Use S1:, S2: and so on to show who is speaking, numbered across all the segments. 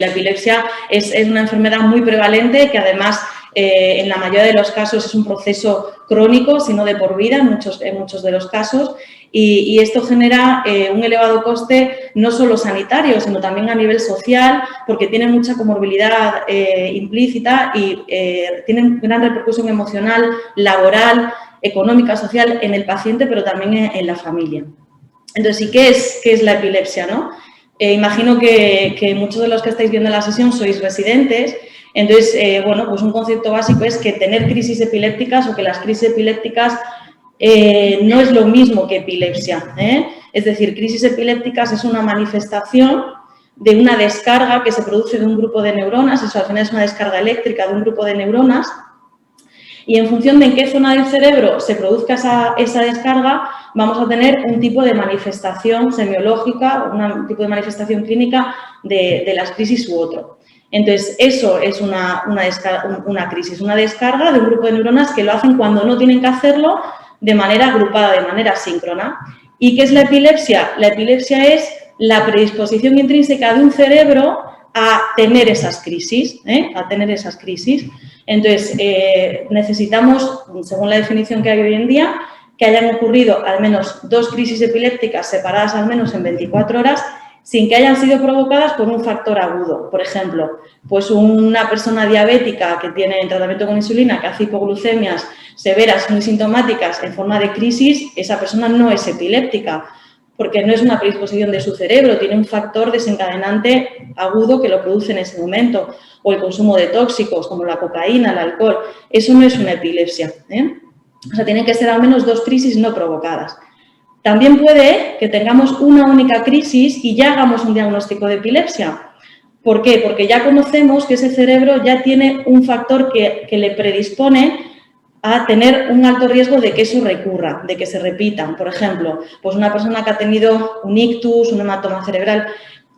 S1: La epilepsia es una enfermedad muy prevalente que además en la mayoría de los casos es un proceso crónico, sino de por vida en muchos de los casos y esto genera un elevado coste no solo sanitario, sino también a nivel social porque tiene mucha comorbilidad implícita y tiene gran repercusión emocional, laboral, económica, social en el paciente, pero también en la familia. Entonces, ¿y qué es la epilepsia, no? Imagino que muchos de los que estáis viendo la sesión sois residentes, entonces, bueno, pues un concepto básico es que tener crisis epilépticas o que las crisis epilépticas no es lo mismo que epilepsia, Es decir, crisis epilépticas es una manifestación de una descarga que se produce de un grupo de neuronas, eso al final es una descarga eléctrica de un grupo de neuronas, y en función de en qué zona del cerebro se produzca esa descarga, vamos a tener un tipo de manifestación semiológica, un tipo de manifestación clínica de las crisis u otro. Entonces, eso es una crisis, una descarga de un grupo de neuronas que lo hacen cuando no tienen que hacerlo de manera agrupada, de manera síncrona. ¿Y qué es la epilepsia? La epilepsia es la predisposición intrínseca de un cerebro a tener esas crisis, Entonces, necesitamos, según la definición que hay hoy en día, que hayan ocurrido al menos 2 crisis epilépticas separadas al menos en 24 horas sin que hayan sido provocadas por un factor agudo. Por ejemplo, pues una persona diabética que tiene tratamiento con insulina, que hace hipoglucemias severas, muy sintomáticas, en forma de crisis, esa persona no es epiléptica, porque no es una predisposición de su cerebro, tiene un factor desencadenante agudo que lo produce en ese momento, o el consumo de tóxicos como la cocaína, el alcohol, eso no es una epilepsia, O sea, tienen que ser al menos 2 crisis no provocadas. También puede que tengamos una única crisis y ya hagamos un diagnóstico de epilepsia. ¿Por qué? Porque ya conocemos que ese cerebro ya tiene un factor que le predispone a tener un alto riesgo de que eso recurra, de que se repitan. Por ejemplo, pues una persona que ha tenido un ictus, un hematoma cerebral,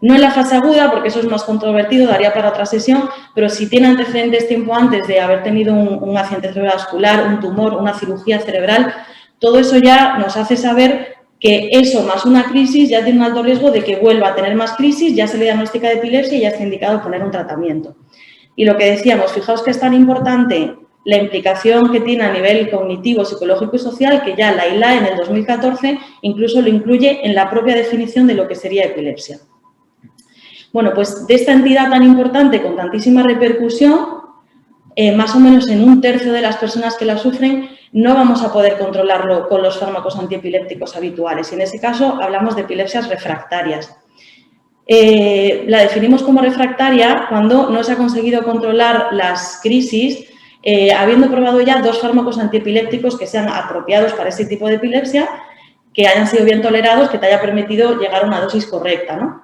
S1: no en la fase aguda, porque eso es más controvertido, daría para otra sesión, pero si tiene antecedentes tiempo antes de haber tenido un accidente cerebrovascular, un tumor, una cirugía cerebral, todo eso ya nos hace saber que eso más una crisis ya tiene un alto riesgo de que vuelva a tener más crisis, ya se le diagnostica de epilepsia y ya está indicado poner un tratamiento. Y lo que decíamos, fijaos que es tan importante la implicación que tiene a nivel cognitivo, psicológico y social, que ya la ILAE en el 2014 incluso lo incluye en la propia definición de lo que sería epilepsia. Bueno, pues de esta entidad tan importante, con tantísima repercusión, más o menos en 1/3 de las personas que la sufren, no vamos a poder controlarlo con los fármacos antiepilépticos habituales. Y en ese caso hablamos de epilepsias refractarias. La definimos como refractaria cuando no se ha conseguido controlar las crisis habiendo probado ya 2 fármacos antiepilépticos que sean apropiados para este tipo de epilepsia, que hayan sido bien tolerados, que te haya permitido llegar a una dosis correcta, ¿no?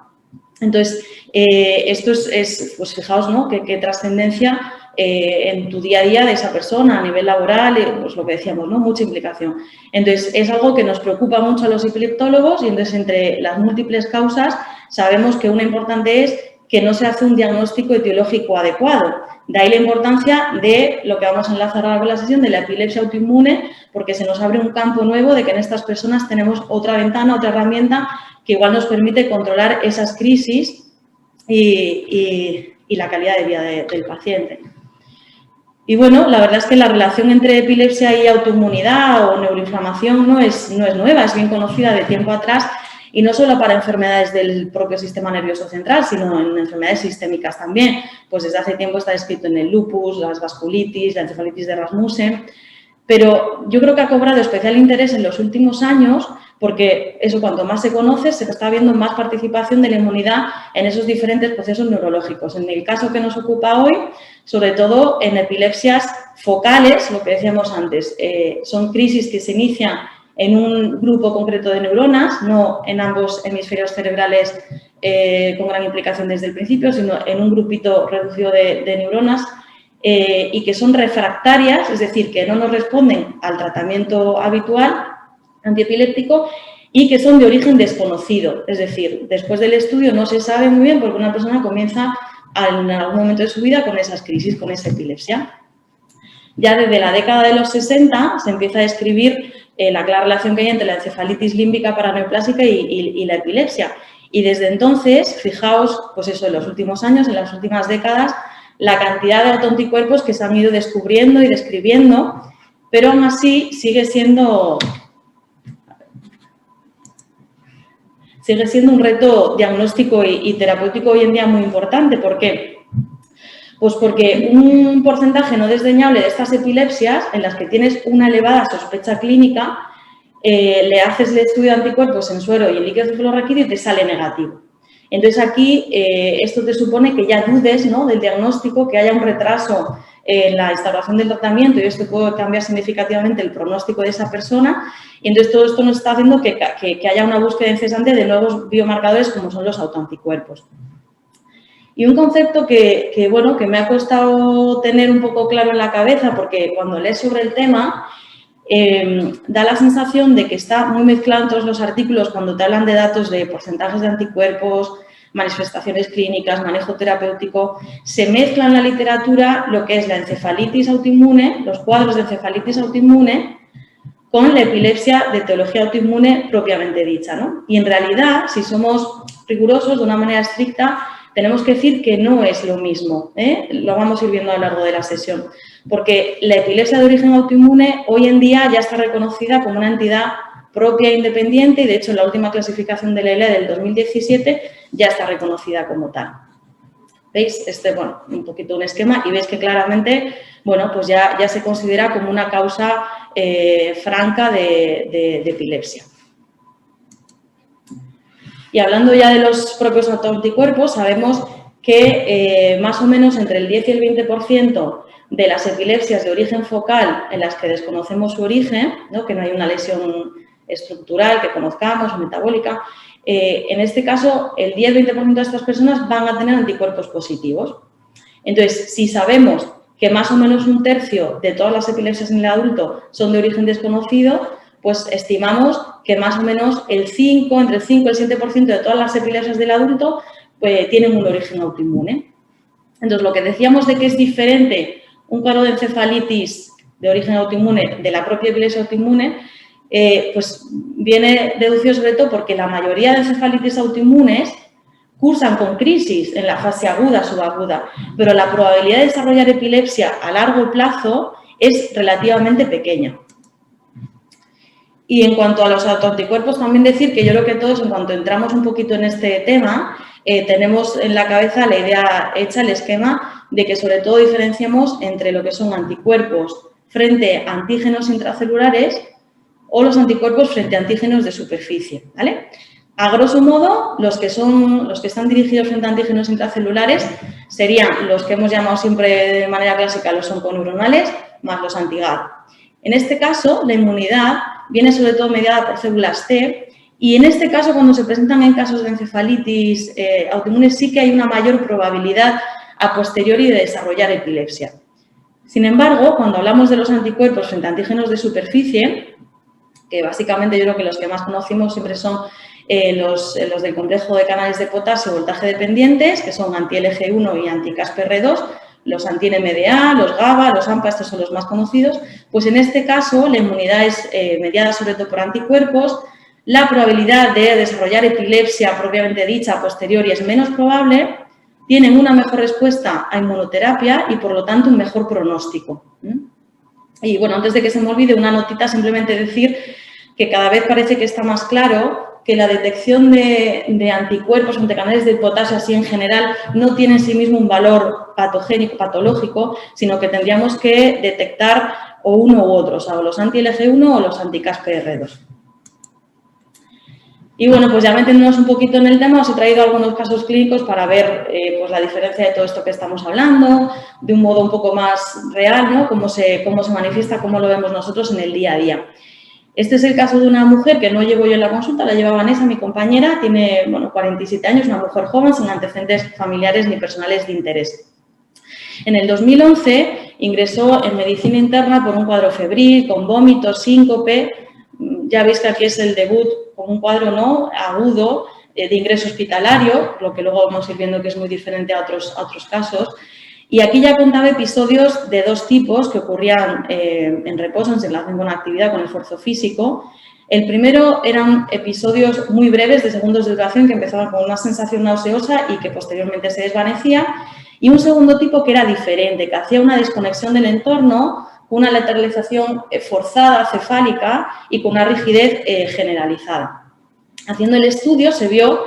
S1: Entonces, esto es pues fijaos, ¿no?, qué trascendencia en tu día a día de esa persona, a nivel laboral, pues lo que decíamos, ¿no?, mucha implicación. Entonces, es algo que nos preocupa mucho a los epileptólogos y entonces entre las múltiples causas sabemos que una importante es que no se hace un diagnóstico etiológico adecuado. De ahí la importancia de lo que vamos a enlazar ahora con la sesión de la epilepsia autoinmune, porque se nos abre un campo nuevo de que en estas personas tenemos otra ventana, otra herramienta que igual nos permite controlar esas crisis y la calidad de vida del paciente. Y bueno, la verdad es que la relación entre epilepsia y autoinmunidad o neuroinflamación no es nueva, es bien conocida de tiempo atrás y no solo para enfermedades del propio sistema nervioso central, sino en enfermedades sistémicas también. Pues desde hace tiempo está descrito en el lupus, las vasculitis, la encefalitis de Rasmussen, pero yo creo que ha cobrado especial interés en los últimos años porque eso, cuanto más se conoce, se está viendo más participación de la inmunidad en esos diferentes procesos neurológicos. En el caso que nos ocupa hoy, sobre todo en epilepsias focales, lo que decíamos antes, son crisis que se inician en un grupo concreto de neuronas, no en ambos hemisferios cerebrales con gran implicación desde el principio, sino en un grupito reducido de neuronas y que son refractarias, es decir, que no nos responden al tratamiento habitual antiepiléptico y que son de origen desconocido. Es decir, después del estudio no se sabe muy bien por qué una persona comienza en algún momento de su vida con esas crisis, con esa epilepsia. Ya desde la década de los 60 se empieza a describir la clara relación que hay entre la encefalitis límbica paraneoplásica y la epilepsia. Y desde entonces, fijaos, pues eso, en los últimos años, en las últimas décadas, la cantidad de autoanticuerpos que se han ido descubriendo y describiendo, pero aún así sigue siendo un reto diagnóstico y terapéutico hoy en día muy importante. ¿Por qué? Pues porque un porcentaje no desdeñable de estas epilepsias, en las que tienes una elevada sospecha clínica, le haces el estudio de anticuerpos en suero y en líquido cefalorraquídeo y te sale negativo. Entonces, aquí esto te supone que ya dudes, ¿no?, del diagnóstico, que haya un retraso en la instauración del tratamiento y esto puede cambiar significativamente el pronóstico de esa persona. Y entonces, todo esto nos está haciendo que haya una búsqueda incesante de nuevos biomarcadores como son los autoanticuerpos. Y un concepto que me ha costado tener un poco claro en la cabeza, porque cuando lees sobre el tema, da la sensación de que está muy mezclado en todos los artículos cuando te hablan de datos de porcentajes de anticuerpos, manifestaciones clínicas, manejo terapéutico. Se mezcla en la literatura lo que es la encefalitis autoinmune, los cuadros de encefalitis autoinmune, con la epilepsia de etiología autoinmune propiamente dicha, ¿no? Y en realidad, si somos rigurosos de una manera estricta, tenemos que decir que no es lo mismo, ¿eh? Lo vamos a ir viendo a lo largo de la sesión, porque la epilepsia de origen autoinmune hoy en día ya está reconocida como una entidad propia e independiente y, de hecho, en la última clasificación de la ELE del 2017 ya está reconocida como tal. ¿Veis? Un poquito un esquema y veis que claramente, pues ya se considera como una causa franca de epilepsia. Y hablando ya de los propios autoanticuerpos, sabemos que más o menos entre el 10 y el 20% de las epilepsias de origen focal en las que desconocemos su origen, ¿no?, que no hay una lesión estructural que conozcamos o metabólica, en este caso el 10-20% de estas personas van a tener anticuerpos positivos. Entonces, si sabemos que más o menos un tercio de todas las epilepsias en el adulto son de origen desconocido, pues estimamos que más o menos entre el 5 y el 7% de todas las epilepsias del adulto pues, tienen un origen autoinmune. Entonces, lo que decíamos de que es diferente un cuadro de encefalitis de origen autoinmune de la propia epilepsia autoinmune, pues viene deducido sobre todo porque la mayoría de encefalitis autoinmunes cursan con crisis en la fase aguda, subaguda, pero la probabilidad de desarrollar epilepsia a largo plazo es relativamente pequeña. Y en cuanto a los autoanticuerpos, también decir que yo creo que todos, en cuanto entramos un poquito en este tema, tenemos en la cabeza la idea hecha, el esquema, de que sobre todo diferenciamos entre lo que son anticuerpos frente a antígenos intracelulares o los anticuerpos frente a antígenos de superficie, ¿vale? A grosso modo, los que están dirigidos frente a antígenos intracelulares serían los que hemos llamado siempre de manera clásica los onconeuronales más los anti-GAD. En este caso, la inmunidad viene sobre todo mediada por células T y en este caso, cuando se presentan en casos de encefalitis autoinmune, sí que hay una mayor probabilidad a posteriori de desarrollar epilepsia. Sin embargo, cuando hablamos de los anticuerpos frente a antígenos de superficie, que básicamente yo creo que los que más conocimos siempre son los del complejo de canales de potasio voltaje dependientes, que son anti-LG1 y anti-CASPR2, los anti-NMDA, los GABA, los AMPA, estos son los más conocidos, pues en este caso la inmunidad es mediada sobre todo por anticuerpos, la probabilidad de desarrollar epilepsia propiamente dicha a posteriori es menos probable, tienen una mejor respuesta a inmunoterapia y por lo tanto un mejor pronóstico. Y bueno, antes de que se me olvide una notita, simplemente decir que cada vez parece que está más claro que la detección de anticuerpos ante canales de potasio así en general no tiene en sí mismo un valor patogénico, patológico, sino que tendríamos que detectar o uno u otro, o sea, o los anti-LG1 o los anti-CASPR2. Y bueno, pues ya metiéndonos un poquito en el tema, os he traído algunos casos clínicos para ver pues la diferencia de todo esto que estamos hablando, de un modo un poco más real, ¿no? Cómo se manifiesta, cómo lo vemos nosotros en el día a día. Este es el caso de una mujer que no llevo yo en la consulta, la lleva Vanessa, mi compañera, tiene 47 años, una mujer joven, sin antecedentes familiares ni personales de interés. En el 2011 ingresó en medicina interna por un cuadro febril, con vómitos, síncope. Ya veis que aquí es el debut con un cuadro no agudo de ingreso hospitalario, lo que luego vamos a ir viendo que es muy diferente a otros casos. Y aquí ya contaba episodios de dos tipos que ocurrían en reposo, en relación con la actividad, con el esfuerzo físico. El primero eran episodios muy breves de segundos de duración que empezaban con una sensación nauseosa y que posteriormente se desvanecía. Y un segundo tipo que era diferente, que hacía una desconexión del entorno, una lateralización forzada, cefálica y con una rigidez generalizada. Haciendo el estudio se vio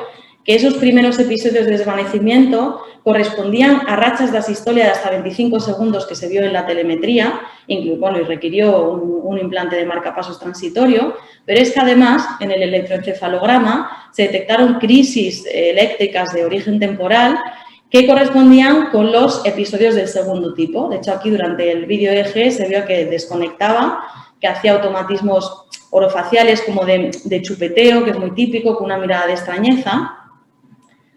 S1: que esos primeros episodios de desvanecimiento correspondían a rachas de asistolia de hasta 25 segundos que se vio en la telemetría, incluso, bueno, y requirió un implante de marcapasos transitorio, pero es que además en el electroencefalograma se detectaron crisis eléctricas de origen temporal que correspondían con los episodios del segundo tipo. De hecho, aquí durante el vídeo EEG se vio que desconectaba, que hacía automatismos orofaciales como de chupeteo, que es muy típico, con una mirada de extrañeza.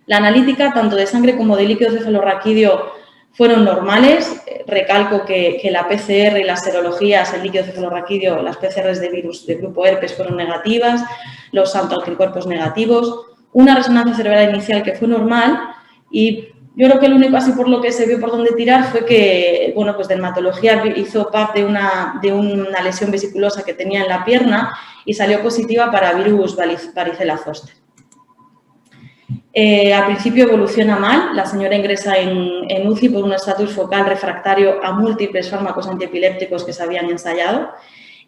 S1: La analítica, tanto de sangre como de líquido cefalorraquídeo, fueron normales. Recalco que la PCR y las serologías, el líquido cefalorraquídeo, las PCRs de virus de grupo herpes fueron negativas, los autoanticuerpos negativos, una resonancia cerebral inicial que fue normal y yo creo que lo único así por lo que se vio por dónde tirar fue que, bueno, pues dermatología hizo PAP de una lesión vesiculosa que tenía en la pierna y salió positiva para virus varicela zoster. Al principio evoluciona mal, la señora ingresa en UCI por un estatus focal refractario a múltiples fármacos antiepilépticos que se habían ensayado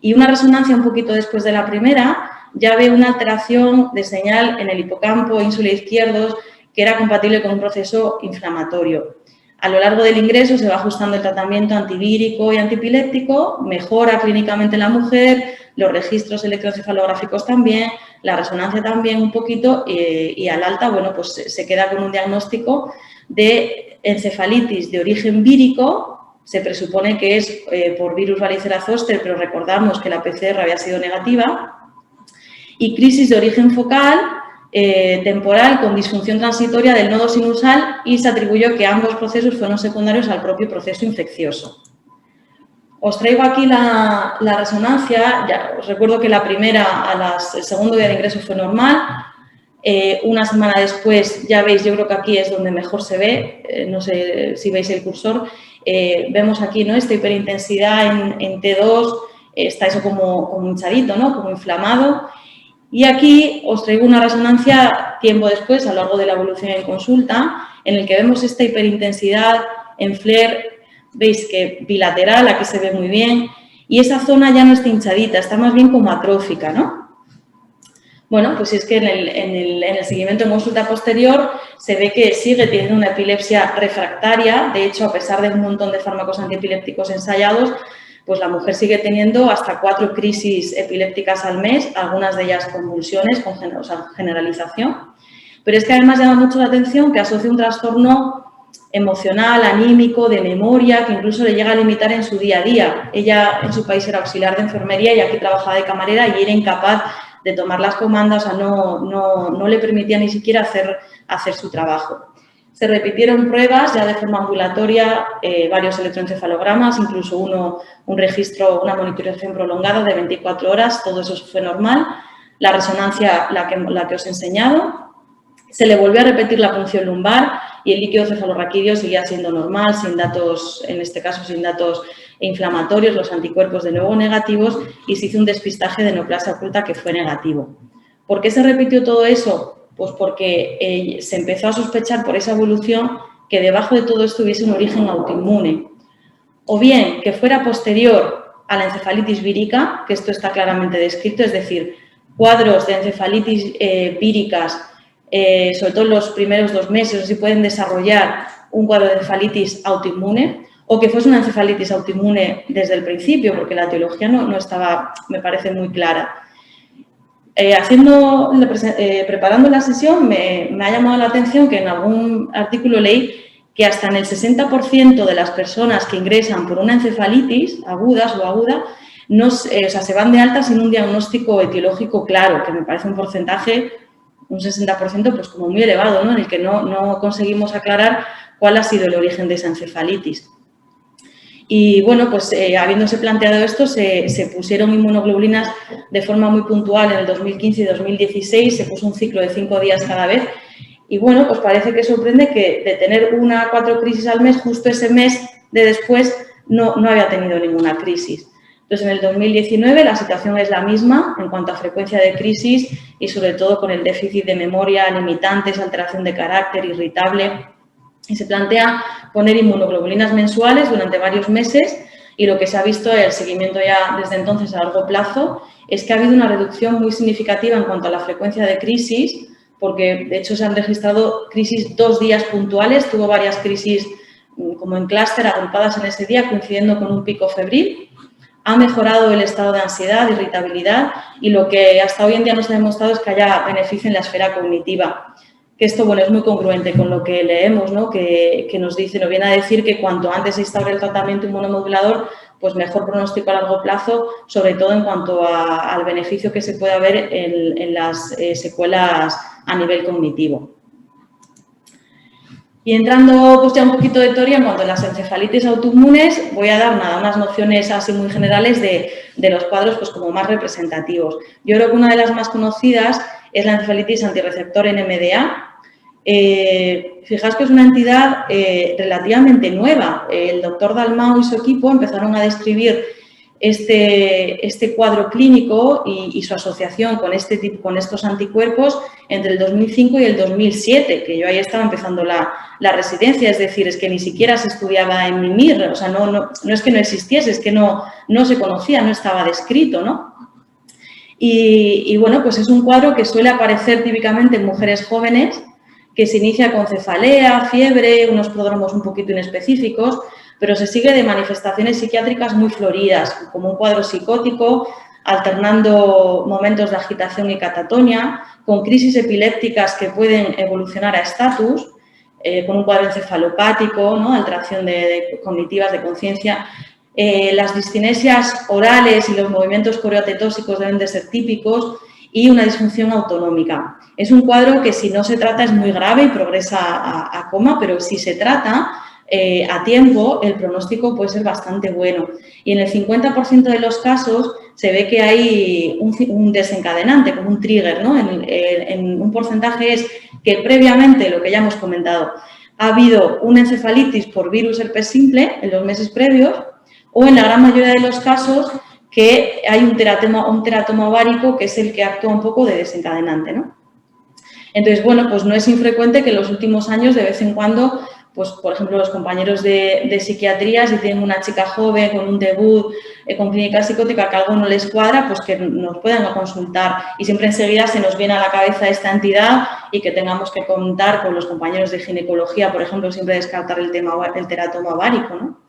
S1: y una resonancia un poquito después de la primera ya ve una alteración de señal en el hipocampo ínsula izquierdos que era compatible con un proceso inflamatorio. A lo largo del ingreso se va ajustando el tratamiento antivírico y antiepiléptico, mejora clínicamente la mujer, los registros electroencefalográficos también, la resonancia también un poquito y al alta, bueno, pues se queda con un diagnóstico de encefalitis de origen vírico, se presupone que es por virus varicela zoster, pero recordamos que la PCR había sido negativa, y crisis de origen focal, temporal con disfunción transitoria del nodo sinusal y se atribuyó que ambos procesos fueron secundarios al propio proceso infeccioso. Os traigo aquí la resonancia, ya os recuerdo que la primera, el segundo día de ingreso fue normal, una semana después, ya veis, yo creo que aquí es donde mejor se ve, no sé si veis el cursor, vemos aquí, ¿no?, esta hiperintensidad en T2, está eso como hinchadito, ¿no?, como inflamado. Y aquí os traigo una resonancia tiempo después, a lo largo de la evolución en consulta, en el que vemos esta hiperintensidad en flare, veis que bilateral, aquí se ve muy bien, y esa zona ya no está hinchadita, está más bien como atrófica, ¿no? Bueno, pues es que en el seguimiento en consulta posterior se ve que sigue teniendo una epilepsia refractaria, de hecho, a pesar de un montón de fármacos antiepilépticos ensayados, pues la mujer sigue teniendo hasta 4 crisis epilépticas al mes, algunas de ellas convulsiones, con generalización. Pero es que además llama mucho la atención que asocia un trastorno emocional, anímico, de memoria, que incluso le llega a limitar en su día a día. Ella en su país era auxiliar de enfermería y aquí trabajaba de camarera y era incapaz de tomar las comandas, o sea, no le permitía ni siquiera hacer su trabajo. Se repitieron pruebas ya de forma ambulatoria, varios electroencefalogramas, incluso un registro, una monitorización prolongada de 24 horas, todo eso fue normal. La resonancia, la que os he enseñado, se le volvió a repetir la punción lumbar y el líquido cefalorraquídeo seguía siendo normal, sin datos, en este caso sin datos inflamatorios, los anticuerpos de nuevo negativos y se hizo un despistaje de neoplasia oculta que fue negativo. ¿Por qué se repitió todo eso? Pues porque se empezó a sospechar por esa evolución que debajo de todo esto hubiese un origen autoinmune. O bien que fuera posterior a la encefalitis vírica, que esto está claramente descrito, es decir, cuadros de encefalitis víricas, sobre todo en los primeros 2 meses, si pueden desarrollar un cuadro de encefalitis autoinmune, o que fuese una encefalitis autoinmune desde el principio, porque la etiología no estaba, me parece, muy clara. Preparando la sesión me ha llamado la atención que en algún artículo leí que hasta en el 60% de las personas que ingresan por una encefalitis aguda, se van de alta sin un diagnóstico etiológico claro, que me parece un porcentaje, un 60%, pues como muy elevado, ¿no?, en el que no conseguimos aclarar cuál ha sido el origen de esa encefalitis. Y bueno, pues habiéndose planteado esto, se pusieron inmunoglobulinas de forma muy puntual en el 2015 y 2016, se puso un ciclo de 5 días cada vez Y bueno, pues parece que sorprende que de tener 1 a 4 crisis al mes, justo ese mes de después no había tenido ninguna crisis. Entonces, en el 2019 la situación es la misma en cuanto a frecuencia de crisis y sobre todo con el déficit de memoria, limitantes, alteración de carácter, irritable. Y se plantea poner inmunoglobulinas mensuales durante varios meses y lo que se ha visto el seguimiento ya desde entonces a largo plazo es que ha habido una reducción muy significativa en cuanto a la frecuencia de crisis, porque de hecho se han registrado crisis 2 días puntuales, tuvo varias crisis como en clúster agrupadas en ese día coincidiendo con un pico febril. Ha mejorado el estado de ansiedad, irritabilidad y lo que hasta hoy en día nos ha demostrado es que haya beneficio en la esfera cognitiva. Que esto, bueno, es muy congruente con lo que leemos, ¿no? Que nos dice, nos viene a decir que cuanto antes se instaure el tratamiento inmunomodulador, pues mejor pronóstico a largo plazo, sobre todo en cuanto al beneficio que se puede ver en las secuelas a nivel cognitivo. Y entrando pues ya un poquito de teoría en cuanto a las encefalitis autoinmunes, voy a dar unas nociones así muy generales de los cuadros pues como más representativos. Yo creo que una de las más conocidas es la encefalitis antirreceptor NMDA. Fijaos que es una entidad relativamente nueva. El doctor Dalmau y su equipo empezaron a describir este cuadro clínico y su asociación con estos anticuerpos entre el 2005 y el 2007, que yo ahí estaba empezando la residencia, es decir, es que ni siquiera se estudiaba en MIMIR, o sea, no es que no existiese, es que no se conocía, no estaba descrito, ¿no? Y bueno, pues es un cuadro que suele aparecer típicamente en mujeres jóvenes, que se inicia con cefalea, fiebre, unos prodromos un poquito inespecíficos, pero se sigue de manifestaciones psiquiátricas muy floridas, como un cuadro psicótico, alternando momentos de agitación y catatonia, con crisis epilépticas que pueden evolucionar a estatus, con un cuadro encefalopático, ¿no? Alteración cognitivas de conciencia. Las discinesias orales y los movimientos coreotetóxicos deben de ser típicos y una disfunción autonómica. Es un cuadro que si no se trata es muy grave y progresa a coma, pero si se trata a tiempo, el pronóstico puede ser bastante bueno. Y en el 50% de los casos se ve que hay un desencadenante, como un trigger, ¿no? En un porcentaje es que previamente, lo que ya hemos comentado, ha habido una encefalitis por virus herpes simple en los meses previos o en la gran mayoría de los casos que hay un teratoma ovárico que es el que actúa un poco de desencadenante, ¿no? Entonces, bueno, pues no es infrecuente que en los últimos años, de vez en cuando, pues, por ejemplo, los compañeros de psiquiatría, si tienen una chica joven con un debut con clínica psicótica que algo no les cuadra, pues que nos puedan consultar. Y siempre enseguida se nos viene a la cabeza esta entidad y que tengamos que contar con los compañeros de ginecología, por ejemplo, siempre descartar el teratoma ovárico, ¿no?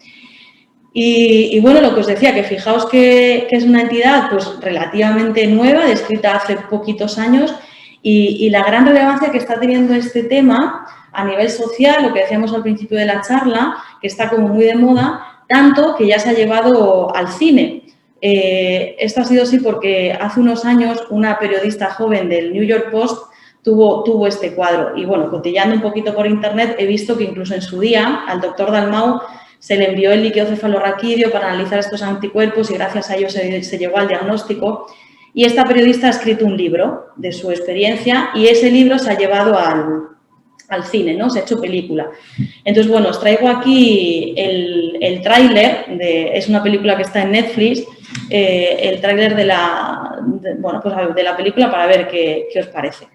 S1: Y bueno, lo que os decía, que fijaos que es una entidad pues relativamente nueva, descrita hace poquitos años, y la gran relevancia que está teniendo este tema a nivel social, lo que decíamos al principio de la charla, que está como muy de moda, tanto que ya se ha llevado al cine. Esto ha sido así porque hace unos años una periodista joven del New York Post tuvo este cuadro. Y bueno, cotilleando un poquito por internet, he visto que incluso en su día al doctor Dalmau se le envió el líquido cefalorraquídeo para analizar estos anticuerpos y gracias a ello se llegó al diagnóstico. Y esta periodista ha escrito un libro de su experiencia y ese libro se ha llevado al cine, ¿no? Se ha hecho película. Entonces, bueno, os traigo aquí el tráiler, es una película que está en Netflix, el tráiler de la película para ver qué os parece.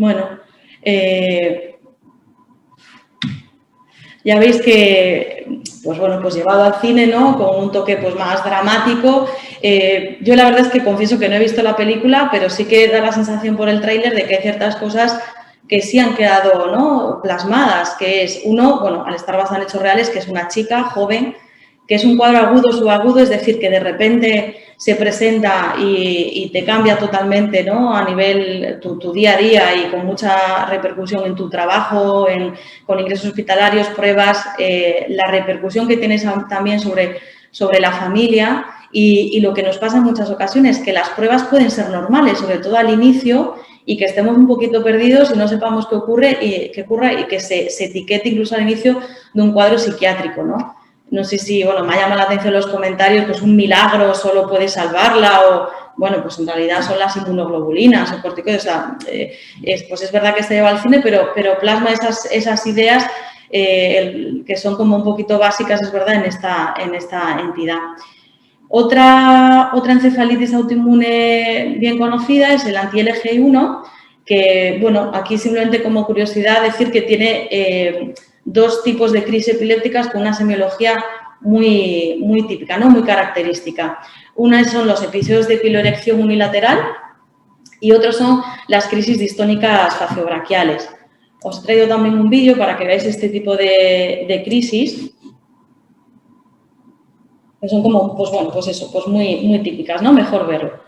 S1: Bueno, ya veis que, pues bueno, pues llevado al cine, ¿no? Con un toque pues más dramático. Yo la verdad es que confieso que no he visto la película, pero sí que da la sensación por el tráiler de que hay ciertas cosas que sí han quedado, ¿no?, plasmadas, que es uno, bueno, al estar basado en hechos reales, que es una chica joven, que es un cuadro agudo, subagudo, es decir, que de repente se presenta y te cambia totalmente, ¿no?, a nivel tu día a día y con mucha repercusión en tu trabajo, con ingresos hospitalarios, pruebas, la repercusión que tienes también sobre la familia y lo que nos pasa en muchas ocasiones, que las pruebas pueden ser normales, sobre todo al inicio, y que estemos un poquito perdidos y no sepamos qué ocurre y que se etiquete incluso al inicio de un cuadro psiquiátrico, ¿no? No sé si, bueno, me ha llamado la atención los comentarios, pues un milagro solo puede salvarla o, bueno, pues en realidad son las inmunoglobulinas o corticoides, o sea, pues es verdad que se lleva al cine, pero plasma esas ideas que son como un poquito básicas, es verdad, en esta entidad. Otra encefalitis autoinmune bien conocida es el anti-LGI1, que, bueno, aquí simplemente como curiosidad decir que tiene dos tipos de crisis epilépticas con una semiología muy típica, ¿no?, muy característica. Una son los episodios de piloerección unilateral y otros son las crisis distónicas faciobraquiales. Os he traído también un vídeo para que veáis este tipo de crisis, que son como, pues bueno, pues eso, pues muy típicas, ¿no? Mejor verlo.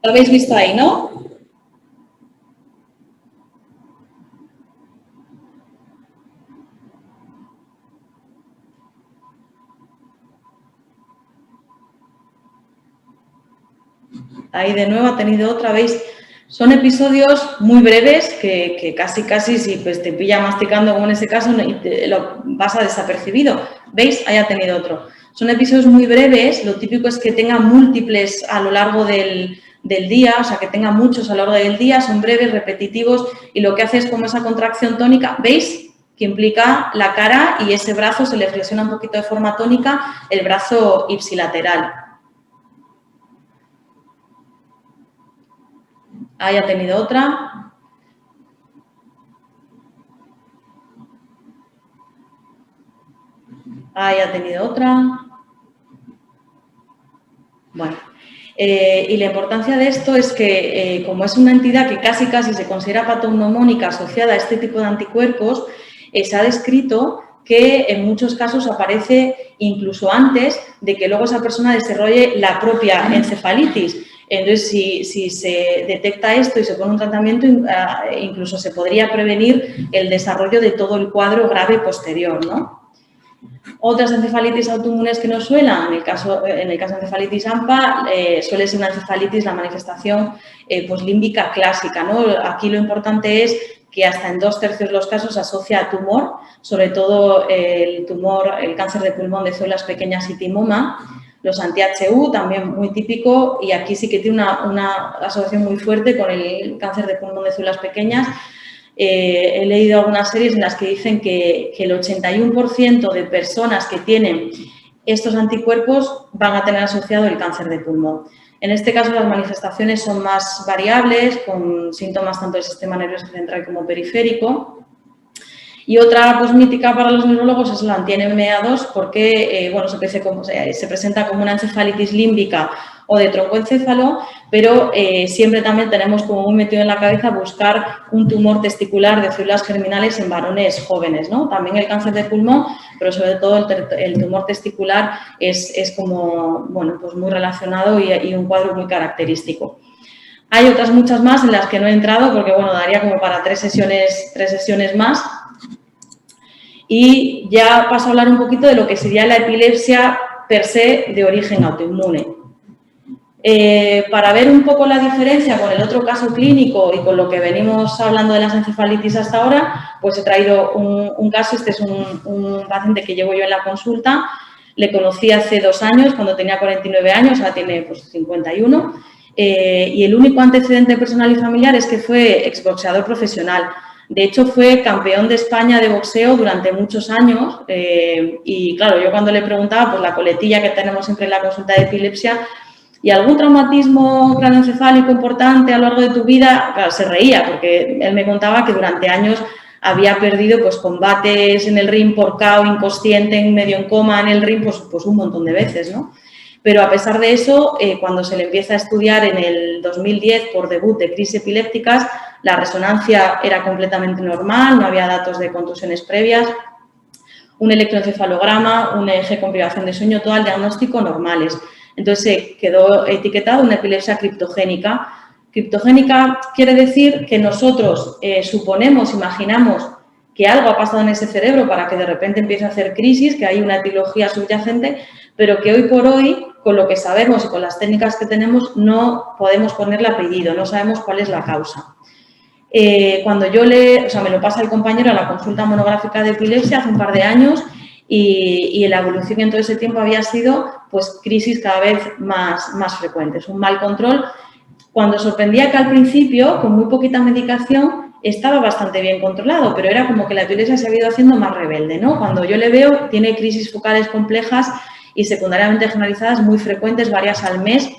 S1: ¿Lo habéis visto ahí, no? Ahí de nuevo ha tenido otra, ¿veis? Son episodios muy breves que casi si pues, te pilla masticando, como en ese caso, y te lo pasa desapercibido. ¿Veis? Ahí ha tenido otro. Son episodios muy breves, lo típico es que tenga múltiples a lo largo del día, o sea, que tenga muchos a lo largo del día, son breves, repetitivos, y lo que hace es como esa contracción tónica, ¿veis?, que implica la cara y ese brazo se le flexiona un poquito de forma tónica, el brazo ipsilateral. Ahí ha tenido otra. Ahí ha tenido otra. Bueno, y la importancia de esto es que, como es una entidad que casi se considera patognomónica asociada a este tipo de anticuerpos, se ha descrito que en muchos casos aparece incluso antes de que luego esa persona desarrolle la propia encefalitis. Entonces, si se detecta esto y se pone un tratamiento, incluso se podría prevenir el desarrollo de todo el cuadro grave posterior, ¿no? Otras encefalitis autoinmunes que nos suenan, en el caso de encefalitis AMPA, suele ser una encefalitis, la manifestación pues límbica clásica, ¿no? Aquí lo importante es que hasta en 2/3 de los casos se asocia a tumor, sobre todo el cáncer de pulmón de células pequeñas y timoma, los anti-HU también muy típico, y aquí sí que tiene una asociación muy fuerte con el cáncer de pulmón de células pequeñas. He leído algunas series en las que dicen que el 81% de personas que tienen estos anticuerpos van a tener asociado el cáncer de pulmón. En este caso, las manifestaciones son más variables, con síntomas tanto del sistema nervioso central como periférico. Y otra pues, mítica para los neurólogos es la anti-NMA2 porque bueno, se presenta como una encefalitis límbica o de troncoencéfalo, pero siempre también tenemos como muy metido en la cabeza buscar un tumor testicular de células germinales en varones jóvenes, ¿no? También el cáncer de pulmón, pero sobre todo el tumor testicular es como, bueno, pues muy relacionado y un cuadro muy característico. Hay otras muchas más en las que no he entrado porque, bueno, daría como para tres sesiones más. Y ya paso a hablar un poquito de lo que sería la epilepsia per se de origen autoinmune. Para ver un poco la diferencia con el otro caso clínico y con lo que venimos hablando de las encefalitis hasta ahora, pues he traído un caso. Este es un paciente que llevo yo en la consulta. Le conocí hace 2 años, cuando tenía 49 años, ahora tiene pues, 51. Y el único antecedente personal y familiar es que fue exboxeador profesional. De hecho, fue campeón de España de boxeo durante muchos años y, claro, yo cuando le preguntaba, pues la coletilla que tenemos siempre en la consulta de epilepsia, ¿y algún traumatismo craneoencefálico importante a lo largo de tu vida? Claro, se reía porque él me contaba que durante años había perdido pues combates en el ring por KO, inconsciente, medio en coma en el ring, pues un montón de veces, ¿no? Pero a pesar de eso, cuando se le empieza a estudiar en el 2010 por debut de crisis epilépticas, la resonancia era completamente normal, no había datos de contusiones previas, un electroencefalograma, un EEG con privación de sueño, todo el diagnóstico normales. Entonces quedó etiquetado una epilepsia criptogénica. Criptogénica quiere decir que nosotros suponemos, imaginamos que algo ha pasado en ese cerebro para que de repente empiece a hacer crisis, que hay una etiología subyacente, pero que hoy por hoy, con lo que sabemos y con las técnicas que tenemos, no podemos ponerle apellido, no sabemos cuál es la causa. Cuando yo me lo pasa el compañero a la consulta monográfica de epilepsia hace un par de años y la evolución en todo ese tiempo había sido pues crisis cada vez más frecuentes, un mal control, cuando sorprendía que al principio, con muy poquita medicación, estaba bastante bien controlado, pero era como que la epilepsia se había ido haciendo más rebelde, ¿no? Cuando yo le veo, tiene crisis focales complejas y secundariamente generalizadas muy frecuentes, varias al mes,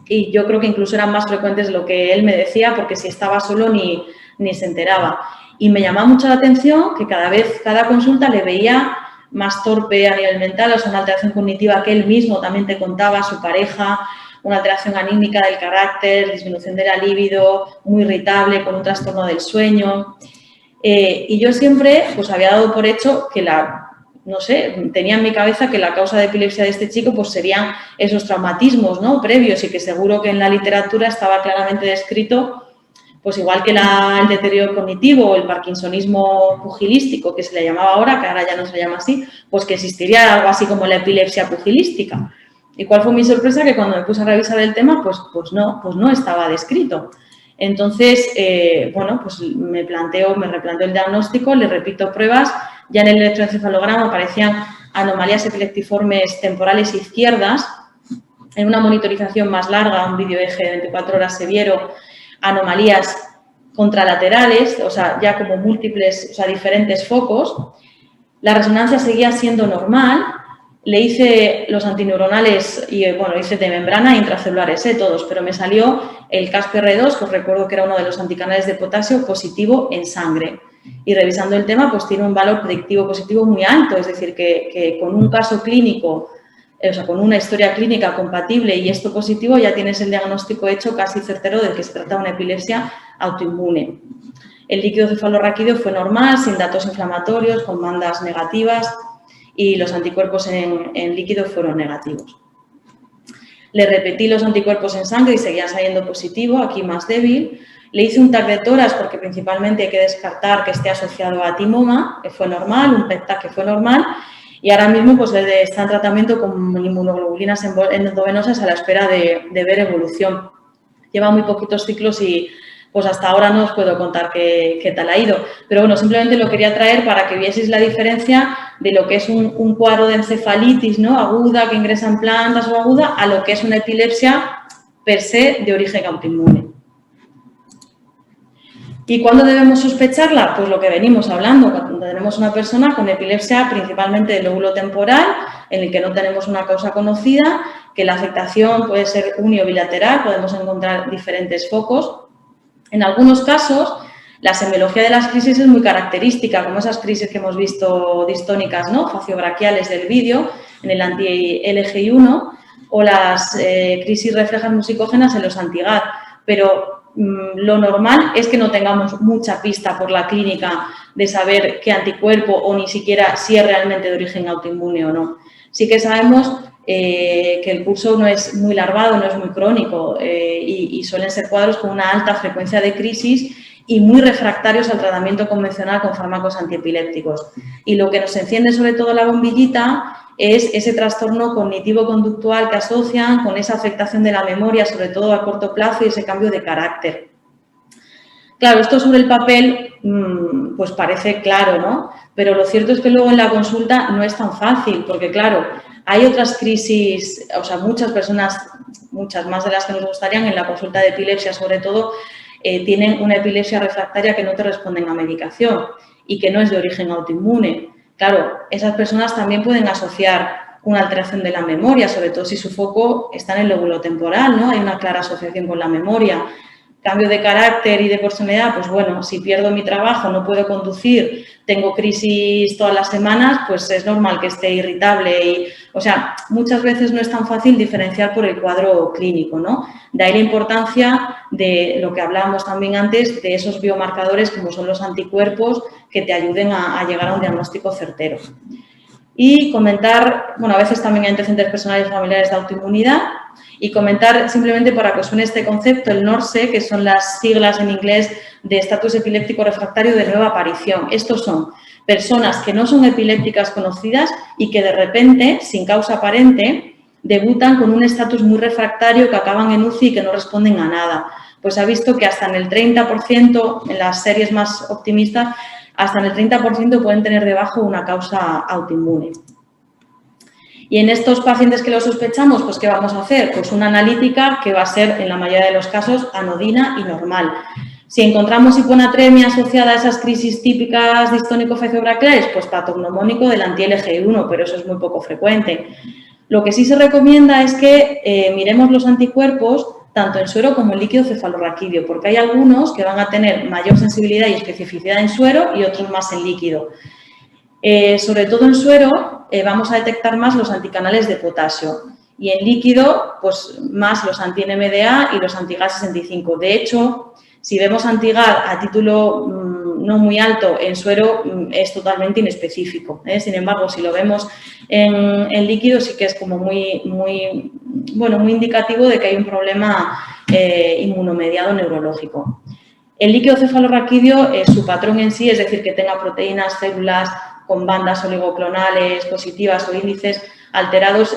S1: y yo creo que incluso eran más frecuentes de lo que él me decía, porque si estaba solo ni se enteraba. Y me llamaba mucho la atención que cada consulta le veía más torpe a nivel mental, o sea, una alteración cognitiva que él mismo también te contaba, su pareja, una alteración anímica del carácter, disminución de la libido, muy irritable, con un trastorno del sueño. Y yo siempre pues había dado por hecho que no sé, tenía en mi cabeza que la causa de epilepsia de este chico pues serían esos traumatismos, ¿no?, previos, y que seguro que en la literatura estaba claramente descrito, pues igual que el deterioro cognitivo o el parkinsonismo pugilístico, que se le llamaba ahora, que ahora ya no se llama así, pues que existiría algo así como la epilepsia pugilística. ¿Y cuál fue mi sorpresa? Que cuando me puse a revisar el tema, pues no estaba descrito. Entonces, bueno, pues me replanteo el diagnóstico, le repito pruebas. Ya en el electroencefalograma aparecían anomalías epileptiformes temporales izquierdas. En una monitorización más larga, un vídeo eje de 24 horas se vieron anomalías contralaterales, o sea, ya como múltiples, o sea, diferentes focos. La resonancia seguía siendo normal. Le hice los antineuronales y, bueno, hice de membrana e intracelulares, todos, pero me salió el CASPR2, que os recuerdo que era uno de los anticanales de potasio, positivo en sangre. Y revisando el tema, pues tiene un valor predictivo positivo muy alto, es decir, que con un caso clínico, o sea, con una historia clínica compatible y esto positivo, ya tienes el diagnóstico hecho casi certero de que se trata de una epilepsia autoinmune. El líquido cefalorraquídeo fue normal, sin datos inflamatorios, con bandas negativas, y los anticuerpos en líquido fueron negativos. Le repetí los anticuerpos en sangre y seguía saliendo positivo, aquí más débil. Le hice un TAC de tórax porque principalmente hay que descartar que esté asociado a timoma, que fue normal, un PET-TAC que fue normal, y ahora mismo pues está en tratamiento con inmunoglobulinas endovenosas a la espera de ver evolución. Lleva muy poquitos ciclos y pues hasta ahora no os puedo contar qué tal ha ido. Pero bueno, simplemente lo quería traer para que vieseis la diferencia de lo que es un cuadro de encefalitis, ¿no?, aguda, que ingresa en plantas o aguda, a lo que es una epilepsia per se de origen autoinmune. ¿Y cuándo debemos sospecharla? Pues lo que venimos hablando, cuando tenemos una persona con epilepsia principalmente del lóbulo temporal, en el que no tenemos una causa conocida, que la afectación puede ser uni o bilateral, podemos encontrar diferentes focos. En algunos casos, la semiología de las crisis es muy característica, como esas crisis que hemos visto distónicas, ¿no?, faciobraquiales del vídeo, en el anti-LGI1, o las crisis reflejas musicógenas en los anti-GAD. Pero lo normal es que no tengamos mucha pista por la clínica de saber qué anticuerpo o ni siquiera si es realmente de origen autoinmune o no. Sí que sabemos que el curso no es muy larvado, no es muy crónico y suelen ser cuadros con una alta frecuencia de crisis y muy refractarios al tratamiento convencional con fármacos antiepilépticos. Y lo que nos enciende sobre todo la bombillita es ese trastorno cognitivo-conductual que asocian con esa afectación de la memoria, sobre todo a corto plazo, y ese cambio de carácter. Claro, esto sobre el papel pues parece claro, ¿no? Pero lo cierto es que luego en la consulta no es tan fácil, porque claro, hay otras crisis, o sea, muchas personas, muchas más de las que nos gustarían en la consulta de epilepsia, sobre todo, tienen una epilepsia refractaria que no te responden a medicación y que no es de origen autoinmune. Claro, esas personas también pueden asociar una alteración de la memoria, sobre todo si su foco está en el lóbulo temporal, ¿no? Hay una clara asociación con la memoria. Cambio de carácter y de personalidad, pues bueno, si pierdo mi trabajo, no puedo conducir, tengo crisis todas las semanas, pues es normal que esté irritable. O sea, muchas veces no es tan fácil diferenciar por el cuadro clínico, ¿no? De ahí la importancia de lo que hablábamos también antes, de esos biomarcadores como son los anticuerpos que te ayuden a llegar a un diagnóstico certero. Y comentar, bueno, a veces también hay antecedentes personales y familiares de autoinmunidad, y comentar simplemente para que os suene este concepto, el NORSE, que son las siglas en inglés de estatus epiléptico refractario de nueva aparición. Estos son personas que no son epilépticas conocidas y que de repente, sin causa aparente, debutan con un estatus muy refractario, que acaban en UCI y que no responden a nada. Pues se ha visto que hasta en el 30%, en las series más optimistas, hasta en el 30% pueden tener debajo una causa autoinmune. Y en estos pacientes que lo sospechamos, pues ¿qué vamos a hacer? Pues una analítica que va a ser, en la mayoría de los casos, anodina y normal. Si encontramos hiponatremia asociada a esas crisis típicas distónico-faciobranquiales, pues patognomónico del anti-LGI1, pero eso es muy poco frecuente. Lo que sí se recomienda es que miremos los anticuerpos tanto en suero como en líquido cefalorraquídeo, porque hay algunos que van a tener mayor sensibilidad y especificidad en suero y otros más en líquido. Sobre todo en suero vamos a detectar más los anticanales de potasio y en líquido pues más los anti-NMDA y los anti-GAS65. De hecho, si vemos anti-GAD a título no muy alto en suero es totalmente inespecífico. Sin embargo, si lo vemos en líquido sí que es como muy indicativo de que hay un problema inmunomediado neurológico. El líquido cefalorraquídeo, su patrón en sí, es decir, que tenga proteínas, células con bandas oligoclonales positivas o índices alterados,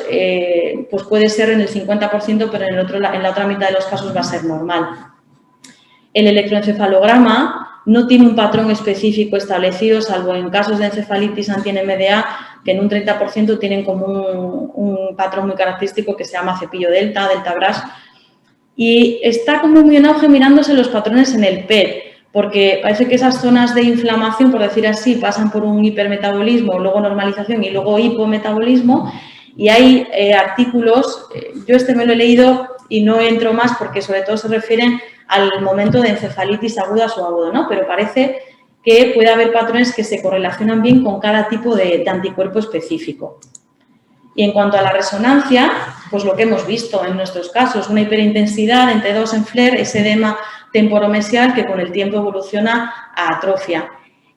S1: pues puede ser en el 50%, pero en la otra mitad de los casos va a ser normal. El electroencefalograma no tiene un patrón específico establecido, salvo en casos de encefalitis anti-NMDA, que en un 30% tienen como un patrón muy característico que se llama cepillo delta, delta Brash, y está como muy en auge mirándose los patrones en el PET, porque parece que esas zonas de inflamación, por decir así, pasan por un hipermetabolismo, luego normalización y luego hipometabolismo, y hay artículos, yo me lo he leído y no entro más porque sobre todo se refieren al momento de encefalitis aguda o agudo, ¿no? Pero parece que puede haber patrones que se correlacionan bien con cada tipo de anticuerpo específico. Y en cuanto a la resonancia, pues lo que hemos visto en nuestros casos, una hiperintensidad entre 2 en FLAIR, ese edema temporomesial que con el tiempo evoluciona a atrofia.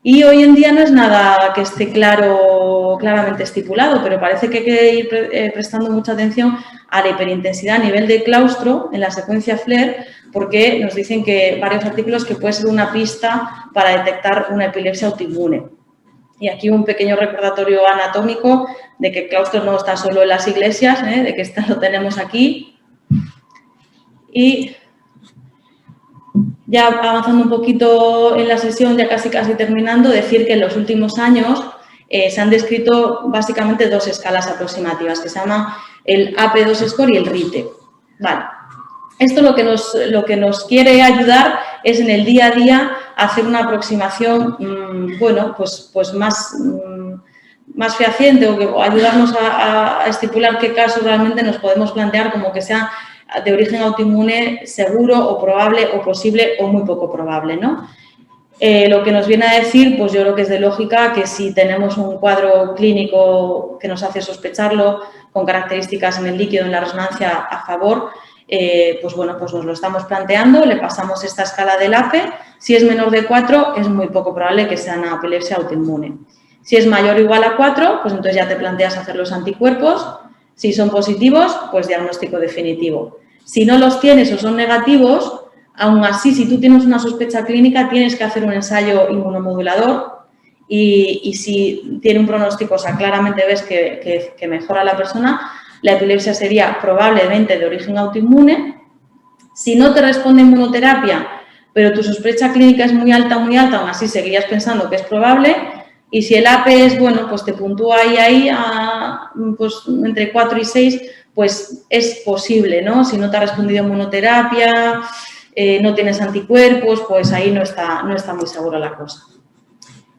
S1: Y hoy en día no es nada que esté claramente estipulado, pero parece que hay que ir prestando mucha atención a la hiperintensidad a nivel de claustro en la secuencia FLAIR, porque nos dicen que varios artículos que puede ser una pista para detectar una epilepsia autoinmune. Y aquí un pequeño recordatorio anatómico de que el claustro no está solo en las iglesias, de que lo tenemos aquí. Y ya avanzando un poquito en la sesión, ya casi terminando, decir que en los últimos años se han descrito básicamente 2 escalas aproximativas, que se llaman el AP2 score y el RITE. Vale. Esto lo que nos quiere ayudar es en el día a día hacer una aproximación, pues más fehaciente o ayudarnos a estipular qué casos realmente nos podemos plantear como que sea de origen autoinmune seguro o probable o posible o muy poco probable, ¿no? Lo que nos viene a decir, pues yo creo que es de lógica que si tenemos un cuadro clínico que nos hace sospecharlo con características en el líquido, en la resonancia a favor, pues nos lo estamos planteando, le pasamos esta escala del APE. Si es menor de 4, es muy poco probable que sea una epilepsia autoinmune. Si es mayor o igual a 4, pues entonces ya te planteas hacer los anticuerpos. Si son positivos, pues diagnóstico definitivo. Si no los tienes o son negativos, aún así, si tú tienes una sospecha clínica, tienes que hacer un ensayo inmunomodulador y si tiene un pronóstico, o sea, claramente ves que mejora la persona, la epilepsia sería probablemente de origen autoinmune. Si no te responde inmunoterapia, pero tu sospecha clínica es muy alta, aún así seguirías pensando que es probable. Y si el APE es bueno, pues te puntúa ahí pues entre 4 y 6, pues es posible, ¿no? Si no te ha respondido inmunoterapia, no tienes anticuerpos, pues ahí no está muy segura la cosa.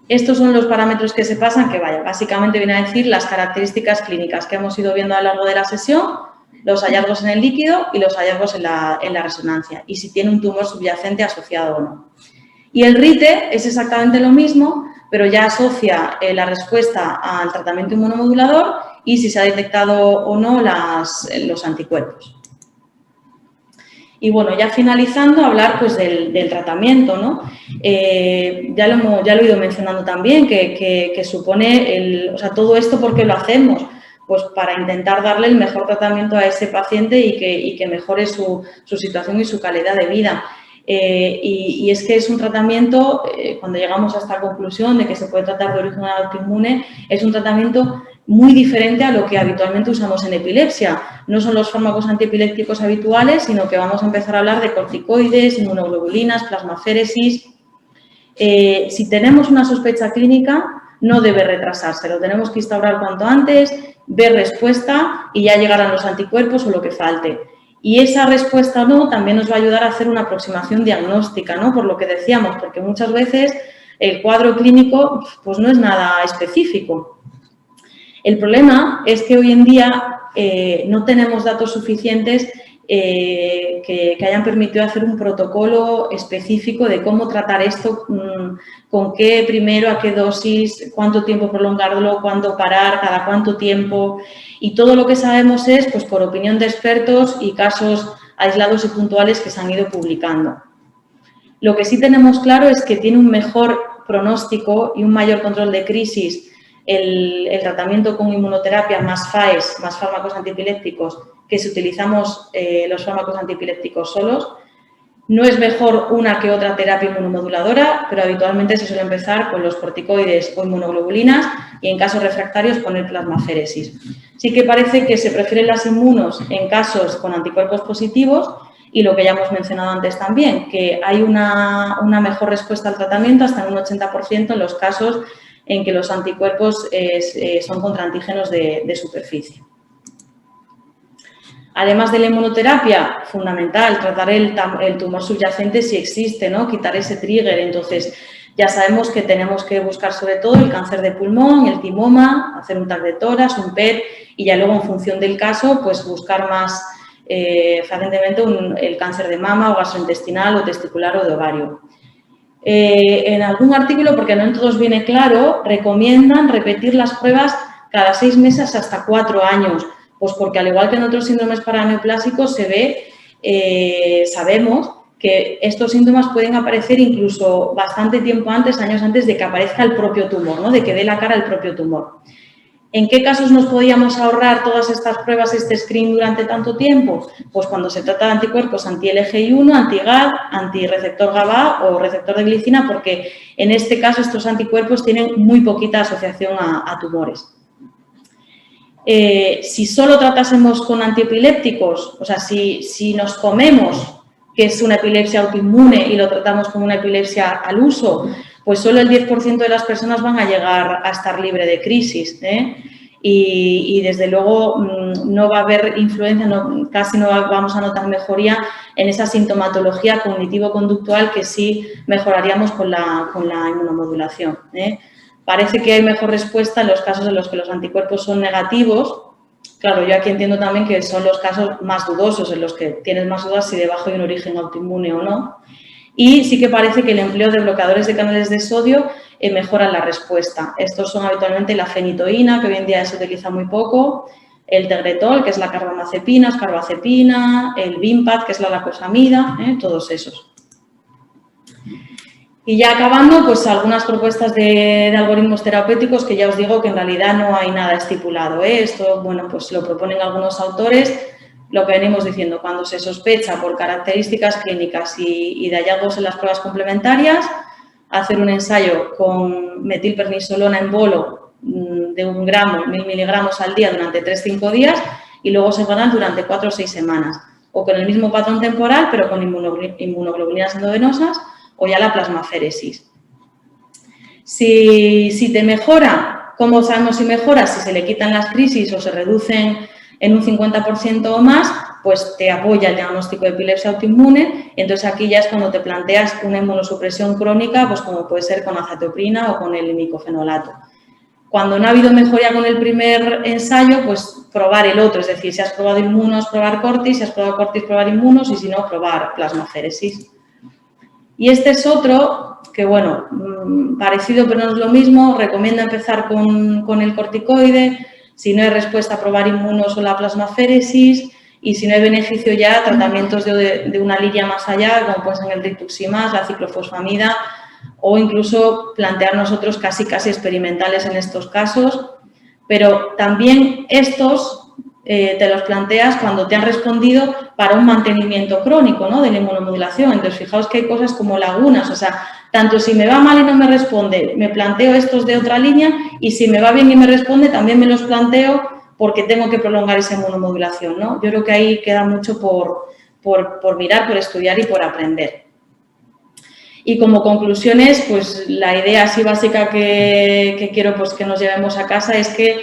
S1: Estos son los parámetros que se pasan, que vaya, básicamente viene a decir las características clínicas que hemos ido viendo a lo largo de la sesión, los hallazgos en el líquido y los hallazgos en la resonancia, y si tiene un tumor subyacente asociado o no. Y el RITE es exactamente lo mismo, pero ya asocia la respuesta al tratamiento inmunomodulador y si se ha detectado o no los anticuerpos. Y bueno, ya finalizando, hablar pues del tratamiento, ¿no? Ya lo he ido mencionando también, que supone, o sea, todo esto, ¿por qué lo hacemos? Pues para intentar darle el mejor tratamiento a ese paciente y que mejore su situación y su calidad de vida. Y es que es un tratamiento, cuando llegamos a esta conclusión de que se puede tratar de origen autoinmune, es un tratamiento muy diferente a lo que habitualmente usamos en epilepsia. No son los fármacos antiepilépticos habituales, sino que vamos a empezar a hablar de corticoides, inmunoglobulinas, plasmaféresis. Si tenemos una sospecha clínica, no debe retrasarse, lo tenemos que instaurar cuanto antes, ver respuesta y ya llegar a los anticuerpos o lo que falte. Y esa respuesta o no también nos va a ayudar a hacer una aproximación diagnóstica, ¿no? Por lo que decíamos, porque muchas veces el cuadro clínico pues no es nada específico. El problema es que hoy en día no tenemos datos suficientes que hayan permitido hacer un protocolo específico de cómo tratar esto, con qué primero, a qué dosis, cuánto tiempo prolongarlo, cuándo parar, cada cuánto tiempo. Y todo lo que sabemos es pues, por opinión de expertos y casos aislados y puntuales que se han ido publicando. Lo que sí tenemos claro es que tiene un mejor pronóstico y un mayor control de crisis el tratamiento con inmunoterapia más FAES, más fármacos antiepilépticos, que si utilizamos los fármacos antiepilépticos solos. No es mejor una que otra terapia inmunomoduladora, pero habitualmente se suele empezar con los corticoides o inmunoglobulinas y en casos refractarios poner plasmaféresis. Sí que parece que se prefieren las inmunos en casos con anticuerpos positivos y lo que ya hemos mencionado antes también, que hay una mejor respuesta al tratamiento hasta en un 80% en los casos en que los anticuerpos son contra antígenos de superficie. Además de la inmunoterapia, fundamental, tratar el tumor subyacente si existe, ¿no? Quitar ese trigger. Entonces, ya sabemos que tenemos que buscar sobre todo el cáncer de pulmón, el timoma, hacer un TAC de tórax, un PET y ya luego en función del caso, pues buscar más frecuentemente el cáncer de mama o gastrointestinal o testicular o de ovario. En algún artículo, porque no en todos viene claro, recomiendan repetir las pruebas cada 6 meses hasta 4 años. Pues porque al igual que en otros síndromes paraneoplásicos se ve, sabemos que estos síntomas pueden aparecer incluso bastante tiempo antes, años antes de que aparezca el propio tumor, ¿no? De que dé la cara el propio tumor. ¿En qué casos nos podíamos ahorrar todas estas pruebas, este screening durante tanto tiempo? Pues cuando se trata de anticuerpos anti-LGI1, anti-GAD, anti-receptor GABA o receptor de glicina, porque en este caso estos anticuerpos tienen muy poquita asociación a tumores. Si solo tratásemos con antiepilépticos, o sea, si nos comemos que es una epilepsia autoinmune y lo tratamos como una epilepsia al uso, pues solo el 10% de las personas van a llegar a estar libre de crisis, y desde luego no va a haber influencia, casi no vamos a notar mejoría en esa sintomatología cognitivo-conductual que sí mejoraríamos con la inmunomodulación. Parece que hay mejor respuesta en los casos en los que los anticuerpos son negativos. Claro, yo aquí entiendo también que son los casos más dudosos, en los que tienes más dudas si debajo hay un origen autoinmune o no. Y sí que parece que el empleo de bloqueadores de canales de sodio mejora la respuesta. Estos son habitualmente la fenitoína, que hoy en día se utiliza muy poco, el tegretol, que es la carbamazepina, el Vimpat, que es la lacosamida, todos esos. Y ya acabando, pues algunas propuestas de algoritmos terapéuticos que ya os digo que en realidad no hay nada estipulado. Esto, bueno, pues lo proponen algunos autores, lo que venimos diciendo, cuando se sospecha por características clínicas y de hallazgos en las pruebas complementarias, hacer un ensayo con metilprednisolona en bolo de 1 gramo, 1000 miligramos al día durante 3-5 días y luego semanal durante 4 o 6 semanas. O con el mismo patrón temporal, pero con inmunoglobulinas endovenosas, o ya la plasmaféresis. Si te mejora, ¿cómo sabemos si mejora? Si se le quitan las crisis o se reducen en un 50% o más, pues te apoya el diagnóstico de epilepsia autoinmune. Entonces, aquí ya es cuando te planteas una inmunosupresión crónica, pues como puede ser con azatioprina o con el micofenolato. Cuando no ha habido mejoría con el primer ensayo, pues probar el otro, es decir, si has probado inmunos, probar cortis, si has probado cortis, probar inmunos y si no, probar plasmaféresis. Y este es otro que, bueno, parecido pero no es lo mismo, recomienda empezar con el corticoide, si no hay respuesta, probar inmunos o la plasmaféresis y si no hay beneficio ya, tratamientos de una línea más allá, como pueden ser el rituximab, la ciclofosfamida, o incluso plantear nosotros casi experimentales en estos casos, pero también estos te los planteas cuando te han respondido para un mantenimiento crónico, ¿no?, de la inmunomodulación. Entonces, fijaos que hay cosas como lagunas, o sea, tanto si me va mal y no me responde, me planteo estos de otra línea y si me va bien y me responde, también me los planteo porque tengo que prolongar esa inmunomodulación, ¿no? Yo creo que ahí queda mucho por mirar, por estudiar y por aprender. Y como conclusiones, pues la idea así básica que quiero pues que nos llevemos a casa es que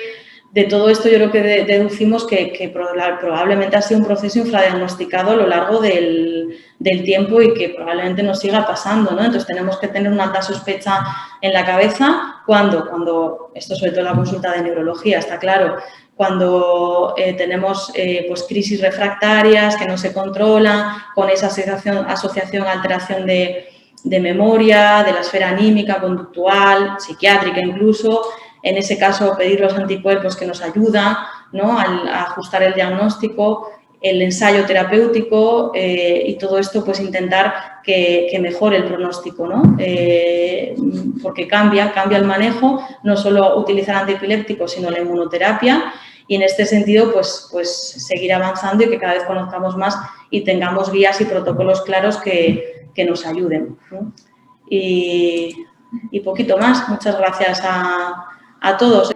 S1: de todo esto yo creo que deducimos que probablemente ha sido un proceso infradiagnosticado a lo largo del tiempo y que probablemente nos siga pasando, ¿no? Entonces tenemos que tener una alta sospecha en la cabeza cuando esto sobre todo en la consulta de neurología, está claro, cuando tenemos pues crisis refractarias que no se controlan, con esa asociación alteración de memoria, de la esfera anímica, conductual, psiquiátrica incluso. En ese caso, pedir los anticuerpos que nos ayudan, ¿no?, a ajustar el diagnóstico, el ensayo terapéutico y todo esto, pues intentar que mejore el pronóstico, ¿no? Porque cambia el manejo, no solo utilizar antiepilépticos, sino la inmunoterapia. Y en este sentido, pues seguir avanzando y que cada vez conozcamos más y tengamos guías y protocolos claros que nos ayuden, ¿no? Y poquito más. Muchas gracias a todos.